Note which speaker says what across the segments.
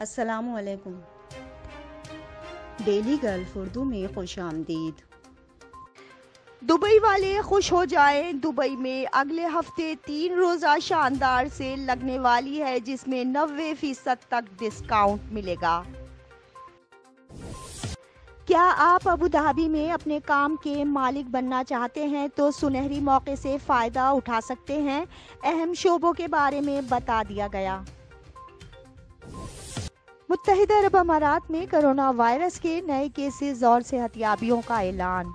Speaker 1: السلام علیکم۔ Daily golf Urdu میں خوش آمدید۔
Speaker 2: دبئی والے خوش ہو جائیں، دبئی میں اگلے ہفتے 3 روزہ شاندار سیل لگنے والی ہے جس میں 90% تک ڈسکاؤنٹ ملے گا۔ کیا آپ ابوظہبی میں اپنے کام کے مالک بننا چاہتے ہیں تو سنہری موقع سے فائدہ اٹھا سکتے ہیں۔ اہم شعبوں کے بارے میں بتا دیا گیا۔ متحدہ عرب امارات میں کرونا وائرس کے نئے کیسز اور صحتیابیوں کا اعلان۔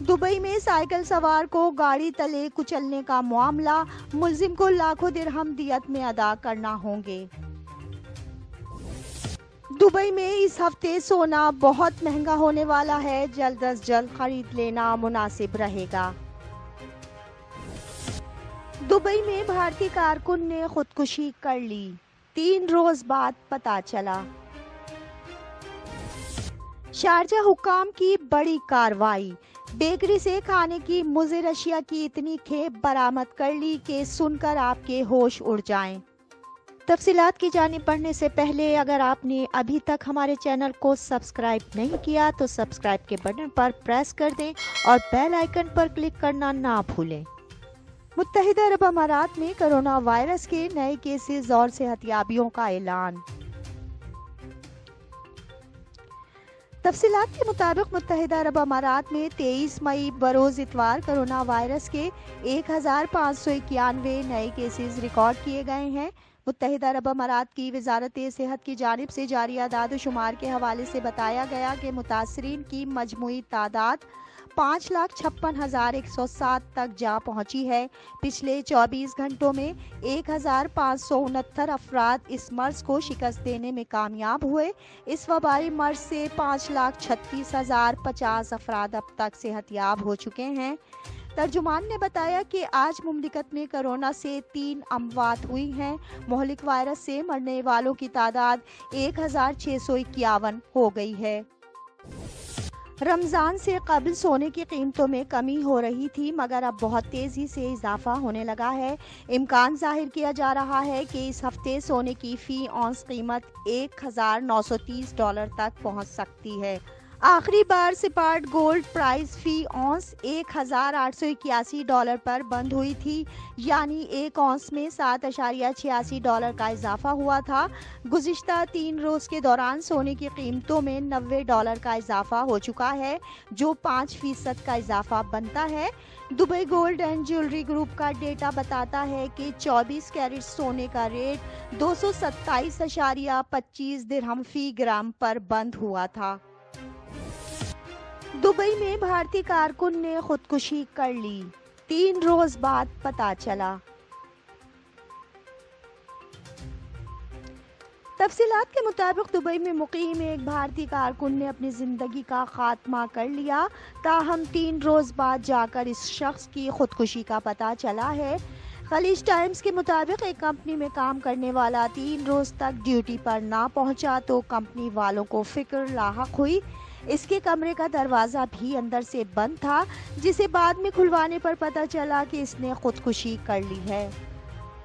Speaker 2: دبئی میں سائیکل سوار کو گاڑی تلے کچلنے کا معاملہ، ملزم کو لاکھوں درہم دیت میں ادا کرنا ہوں گے۔ دبئی میں اس ہفتے سونا بہت مہنگا ہونے والا ہے، جلد از جلد خرید لینا مناسب رہے گا۔ دبئی میں بھارتی کارکن نے خودکشی کر لی، 3 روز بعد پتہ چلا۔ شارجہ حکام کی بڑی کارروائی، بیکری سے کھانے کی مضر اشیاء کی اتنی کھیپ برآمد کر لی کہ سن کر آپ کے ہوش اڑ جائیں۔ تفصیلات کی جانب بڑھنے سے پہلے اگر آپ نے ابھی تک ہمارے چینل کو سبسکرائب نہیں کیا تو سبسکرائب کے بٹن پر پریس کر دیں اور بیل آئیکن پر کلک کرنا نہ بھولیں۔ متحدہ عرب امارات میں کرونا وائرس کے نئے کیسز اور صحتیابیوں کا اعلان۔ تفصیلات کے مطابق متحدہ عرب امارات میں 23 مئی بروز اتوار کرونا وائرس کے 1591 نئے کیسز ریکارڈ کیے گئے ہیں۔ متحدہ عرب امارات کی وزارت صحت کی جانب سے جاری اعداد و شمار کے حوالے سے بتایا گیا کہ متاثرین کی مجموعی تعداد 5,56,107 تک جا پہنچی ہے۔ پچھلے 24 گھنٹوں میں 1,569 افراد اس مرض کو شکست دینے میں کامیاب ہوئے۔ اس وبائی مرض سے 5,36,050 افراد اب تک صحت یاب ہو چکے ہیں۔ ترجمان نے بتایا کہ آج مملکت میں کرونا سے 3 اموات ہوئی ہیں۔ مہلک وائرس سے مرنے والوں کی تعداد 1,651 ہو گئی ہے۔ رمضان سے قبل سونے کی قیمتوں میں کمی ہو رہی تھی مگر اب بہت تیزی سے اضافہ ہونے لگا ہے۔ امکان ظاہر کیا جا رہا ہے کہ اس ہفتے سونے کی فی اونس قیمت $1,930 تک پہنچ سکتی ہے۔ آخری بار سپاٹ گولڈ پرائز فی اونس $1,881 پر بند ہوئی تھی، یعنی ایک اونس میں $7.86 کا اضافہ ہوا تھا۔ گزشتہ 3 روز کے دوران سونے کی قیمتوں میں $90 کا اضافہ ہو چکا ہے، جو 5% کا اضافہ بنتا ہے۔ Dubai gold and jewellery group کا ڈیٹا بتاتا ہے کہ 24 کیرٹ سونے کا ریٹ 227.25 درہم فی گرام پر بند ہوا تھا۔ دبئی میں بھارتی کارکن نے خودکشی کر لی، 3 روز بعد پتہ چلا۔ تفصیلات کے مطابق دبئی میں مقیم ایک بھارتی کارکن نے اپنی زندگی کا خاتمہ کر لیا، تاہم 3 روز بعد جا کر اس شخص کی خودکشی کا پتہ چلا ہے۔ خلیج ٹائمز کے مطابق ایک کمپنی میں کام کرنے والا 3 روز تک ڈیوٹی پر نہ پہنچا تو کمپنی والوں کو فکر لاحق ہوئی۔ اس کے کمرے کا دروازہ بھی اندر سے بند تھا، جسے بعد میں کھلوانے پر پتہ چلا کہ اس نے خودکشی کر لی ہے۔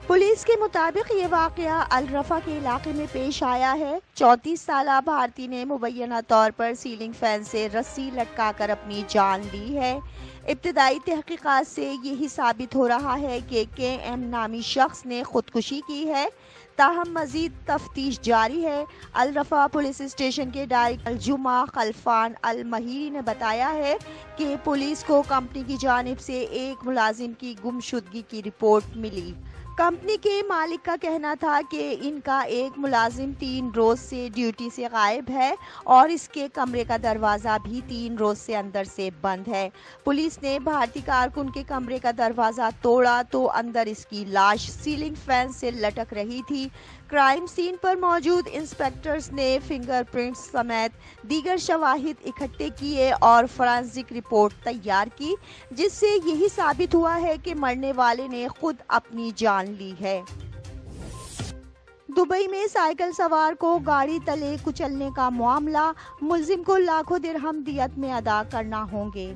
Speaker 2: پولیس کے مطابق یہ واقعہ الرفا کے علاقے میں پیش آیا ہے۔ 34 سالہ بھارتی نے مبینہ طور پر سیلنگ فین سے رسی لٹکا کر اپنی جان لی ہے۔ ابتدائی تحقیقات سے یہی ثابت ہو رہا ہے کہ KM نامی شخص نے خودکشی کی ہے، تاہم مزید تفتیش جاری ہے۔ الرفا پولیس اسٹیشن کے ڈائریکٹر الجمعہ خلفان المہری نے بتایا ہے کہ پولیس کو کمپنی کی جانب سے ایک ملازم کی گمشدگی کی رپورٹ ملی۔ کمپنی کے مالک کا کہنا تھا کہ ان کا ایک ملازم 3 روز سے ڈیوٹی سے غائب ہے اور اس کے کمرے کا دروازہ بھی 3 روز سے اندر سے بند ہے۔ پولیس نے بھارتی کارکن کے کمرے کا دروازہ توڑا تو اندر اس کی لاش سیلنگ فین سے لٹک رہی تھی۔ کرائم سین پر موجود انسپکٹرز نے فنگر پرنٹس سمیت دیگر شواہد اکٹھے کیے اور فورینسک رپورٹ تیار کی، جس سے یہی ثابت ہوا ہے کہ مرنے والے نے خود اپنی جان لی ہے۔ دبئی میں سائیکل سوار کو گاڑی تلے کچلنے کا معاملہ، ملزم کو لاکھوں درہم دیت میں ادا کرنا ہوں گے۔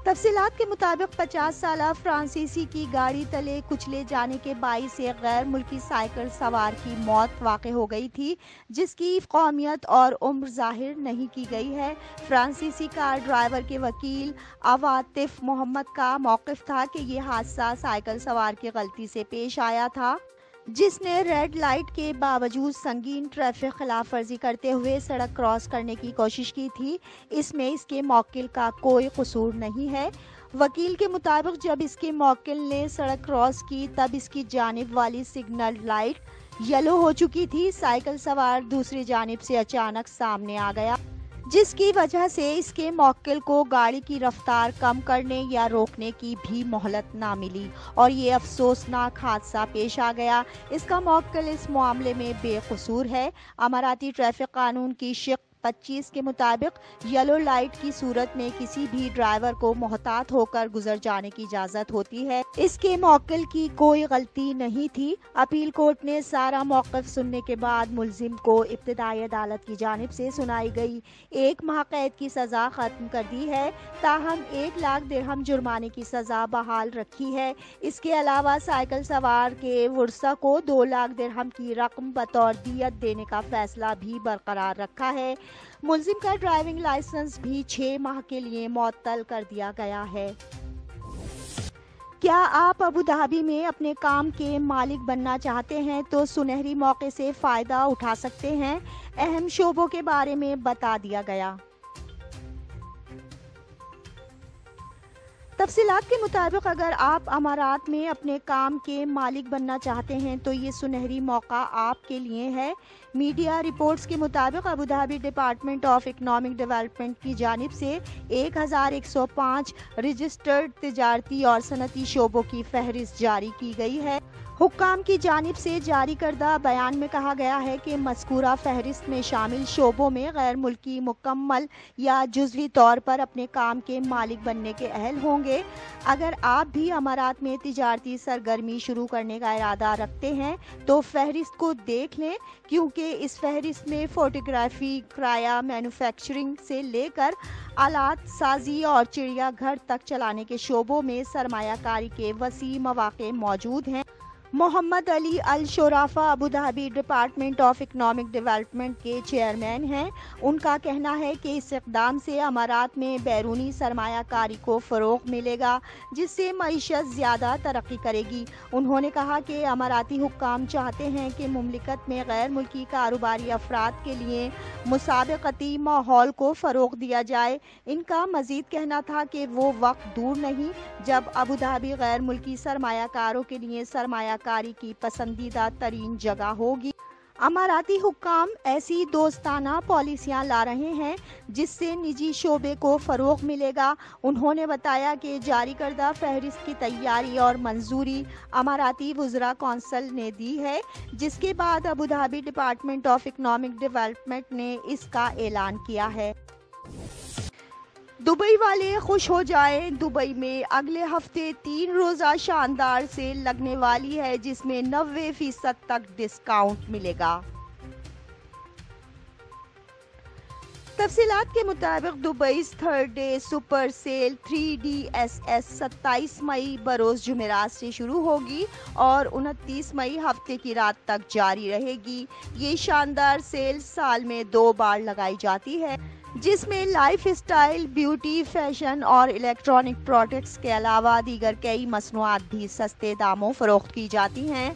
Speaker 2: تفصیلات کے مطابق 50 سالہ فرانسیسی کی گاڑی تلے کچلے جانے کے باعث ایک غیر ملکی سائیکل سوار کی موت واقع ہو گئی تھی، جس کی قومیت اور عمر ظاہر نہیں کی گئی ہے۔ فرانسیسی کار ڈرائیور کے وکیل عواطف محمد کا موقف تھا کہ یہ حادثہ سائیکل سوار کی غلطی سے پیش آیا تھا، جس نے ریڈ لائٹ کے باوجود سنگین ٹریفک خلاف ورزی کرتے ہوئے سڑک کراس کرنے کی کوشش کی تھی۔ اس میں اس کے موکل کا کوئی قصور نہیں ہے۔ وکیل کے مطابق جب اس کے موکل نے سڑک کراس کی تب اس کی جانب والی سگنل لائٹ یلو ہو چکی تھی۔ سائیکل سوار دوسری جانب سے اچانک سامنے آ گیا، جس کی وجہ سے اس کے موکل کو گاڑی کی رفتار کم کرنے یا روکنے کی بھی مہلت نہ ملی اور یہ افسوسناک حادثہ پیش آ گیا۔ اس کا موکل اس معاملے میں بے قصور ہے۔ اماراتی ٹریفک قانون کی شق 25 کے مطابق یلو لائٹ کی صورت میں کسی بھی ڈرائیور کو محتاط ہو کر گزر جانے کی اجازت ہوتی ہے۔ اس کے موکل کی کوئی غلطی نہیں تھی۔ اپیل کورٹ نے سارا موقف سننے کے بعد ملزم کو ابتدائی عدالت کی جانب سے سنائی گئی 1 ماہ قید کی سزا ختم کر دی ہے، تاہم 1 لاکھ درہم جرمانے کی سزا بحال رکھی ہے۔ اس کے علاوہ سائیکل سوار کے ورثاء کو 2 لاکھ درہم کی رقم بطور دیت دینے کا فیصلہ بھی برقرار رکھا ہے۔ ملزم کا ڈرائیونگ لائسنس بھی 6 ماہ کے لیے معطل کر دیا گیا ہے۔ کیا آپ ابوظہبی میں اپنے کام کے مالک بننا چاہتے ہیں تو سنہری موقع سے فائدہ اٹھا سکتے ہیں۔ اہم شعبوں کے بارے میں بتا دیا گیا۔ تفصیلات کے مطابق اگر آپ امارات میں اپنے کام کے مالک بننا چاہتے ہیں تو یہ سنہری موقع آپ کے لیے ہے۔ میڈیا رپورٹس کے مطابق Abu Dhabi department of economic development کی جانب سے 1105 رجسٹرڈ تجارتی اور صنعتی شعبوں کی فہرست جاری کی گئی ہے۔ حکام کی جانب سے جاری کردہ بیان میں کہا گیا ہے کہ مذکورہ فہرست میں شامل شعبوں میں غیر ملکی مکمل یا جزوی طور پر اپنے کام کے مالک بننے کے اہل ہوں گے۔ اگر آپ بھی امارات میں تجارتی سرگرمی شروع کرنے کا ارادہ رکھتے ہیں تو فہرست کو دیکھ لیں، کیونکہ اس فہرست میں فوٹوگرافی، کرایہ، مینوفیکچرنگ سے لے کر آلات سازی اور چڑیا گھر تک چلانے کے شعبوں میں سرمایہ کاری کے وسیع مواقع موجود ہیں۔ Mohamed Ali Alshorafa Abu Dhabi department of economic development کے چیئرمین ہیں۔ ان کا کہنا ہے کہ اس اقدام سے امارات میں بیرونی سرمایہ کاری کو فروغ ملے گا، جس سے معیشت زیادہ ترقی کرے گی۔ انہوں نے کہا کہ اماراتی حکام چاہتے ہیں کہ مملکت میں غیر ملکی کاروباری افراد کے لیے مسابقتی ماحول کو فروغ دیا جائے۔ ان کا مزید کہنا تھا کہ وہ وقت دور نہیں جب ابوظہبی غیر ملکی سرمایہ کاروں کے لیے سرمایہ کاری کی پسندیدہ ترین جگہ ہوگی۔ اماراتی حکام ایسی دوستانہ پالیسیاں لا رہے ہیں جس سے نجی شعبے کو فروغ ملے گا۔ انہوں نے بتایا کہ جاری کردہ فہرست کی تیاری اور منظوری اماراتی وزراء کونسل نے دی ہے، جس کے بعد Abu Dhabi department of economic development نے اس کا اعلان کیا ہے۔ دبئی والے خوش ہو جائیں، دبئی میں اگلے ہفتے 3 روزہ شاندار سیل لگنے والی ہے جس میں 90% تک ڈسکاؤنٹ ملے گا۔ تفصیلات کے مطابق Dubai third day super sale 3DSS 27 مئی بروز جمعرات سے شروع ہوگی اور 29 مئی ہفتے کی رات تک جاری رہے گی۔ یہ شاندار سیل سال میں 2 بار لگائی جاتی ہے، جس میں لائف اسٹائل، بیوٹی، فیشن اور الیکٹرانک پروڈکٹس کے علاوہ دیگر کئی مصنوعات بھی سستے داموں فروخت کی جاتی ہیں۔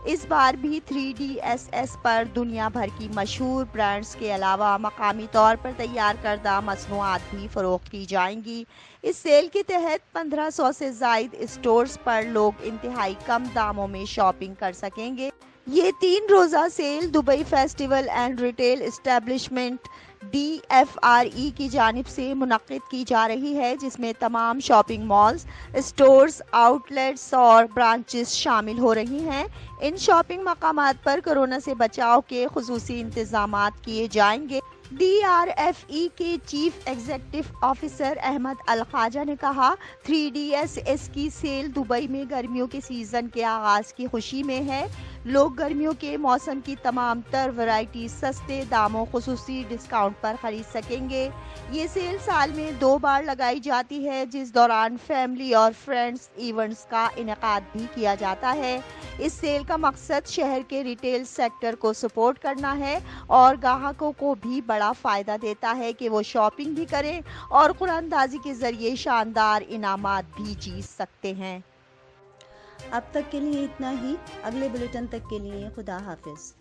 Speaker 2: اس بار بھی 3DSS پر دنیا بھر کی مشہور برانڈز کے علاوہ مقامی طور پر تیار کردہ مصنوعات بھی فروخت کی جائیں گی۔ اس سیل کے تحت 1500 سے زائد اسٹورز پر لوگ انتہائی کم داموں میں شاپنگ کر سکیں گے۔ یہ 3 روزہ sale Dubai festival and retail establishment DFRE کی جانب سے منعقد کی جا رہی ہے، جس میں تمام shopping malls, stores, out let's اور برانچز شامل ہو رہی ہیں۔ ان شاپنگ مقامات پر کورونا سے بچاؤ کے خصوصی انتظامات کیے جائیں گے۔ DRFE کے چیف ایگزیکٹو آفیسر احمد الخواجہ نے کہا 3DSS کی سیل دبئی میں گرمیوں کے سیزن کے آغاز کی خوشی میں ہے۔ لوگ گرمیوں کے موسم کی تمام تر ورائٹی سستے داموں خصوصی ڈسکاؤنٹ پر خرید سکیں گے۔ یہ سیل سال میں 2 بار لگائی جاتی ہے، جس دوران فیملی اور فرینڈز ایونٹس کا انعقاد بھی کیا جاتا ہے۔ اس سیل کا مقصد شہر کے ریٹیل سیکٹر کو سپورٹ کرنا ہے اور گاہکوں کو بھی بڑا فائدہ دیتا ہے کہ وہ شاپنگ بھی کریں اور قرعہ اندازی کے ذریعے شاندار انعامات بھی جیت سکتے ہیں۔
Speaker 1: اب تک کے لیے اتنا ہی۔ اگلے بلیٹن تک کے لیے خدا حافظ۔